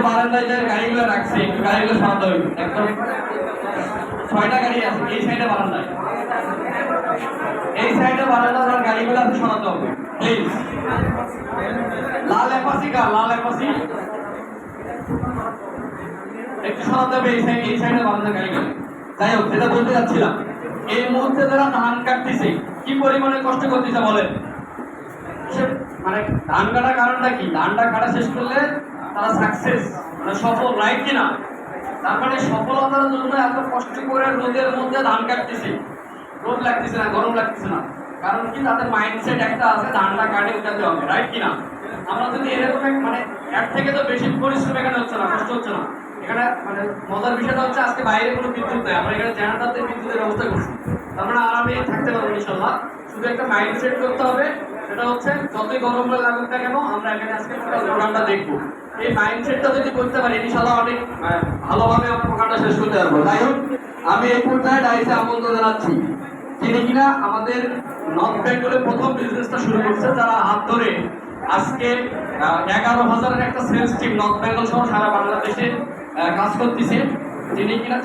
বারান্দায় যে গাড়িগুলো রাখছে একটু গাড়িগুলো সরাতে হবে। একদম 6টা গাড়ি আছে এই সাইডে বারান্দায়, এই সাইডে বারান্দার গাড়িগুলো আছে সরাতে হবে please. Lal Apache Lal Apache একটু সরাতে হবে এই সাইডে বারান্দার গাড়িগুলো। যাই হোক, যেটা বলতে যাচ্ছিলাম, এই মুহূর্তে যারা ধান কাটতেছে কি পরিমাণে কষ্ট করতেছে বলেন। মানে ধান কাটার কারণটা কি? ধানটা কাটা শেষ করলে তারা সাকসেস, মানে সফল, রাইট কিনা? তার মানে সফলতার জন্য এত কষ্ট করে রোদের মধ্যে ধান কাটতেছে, রোদ লাগতেছে না, গরম লাগতেছে না, কারণ কি তাদের মাইন্ডসেট একটা আছে, ধানটা কাটে উঠাতে হবে, রাইট কিনা? আমরা যদি এরকম মানে এর থেকে তো বেশি পরিশ্রম এখানে হচ্ছে না, কষ্ট হচ্ছে না এখানে। মানে মজার বিষয়টা হচ্ছে আজকে বাইরে কোনো বিদ্যুৎ নেই, আমরা এখানে জেনারেটরতে বিদ্যুতের ব্যবস্থা করছি, তার মানে আরামে থাকতে পারবো ইনশাল্লাহ। শুধু একটা মাইন্ডসেট করতে হবে, সেটা হচ্ছে যতই গরম লাগুক না কেন আমরা এখানে আজকে প্রোগ্রামটা দেখবো। এই মাইন্ডসেটটা যদি করতে পারি ইনশাল্লাহ অনেক ভালোভাবে আমরা প্রোগ্রামটা শেষ করতে পারবো। যাই হোক, আমি এই পর্যায়ে ডাইসে আমন্ত্রণ জানাচ্ছি যিনি কিনা আমাদের নর্থ বেঙ্গলের প্রথম বিজনেসটা শুরু করছে, যারা হাত ধরে আজকে 11,000-এর একটা সেলস টিম নর্থ বেঙ্গল সহ সারা বাংলাদেশে কাজ করতেছে, যিনি কিনা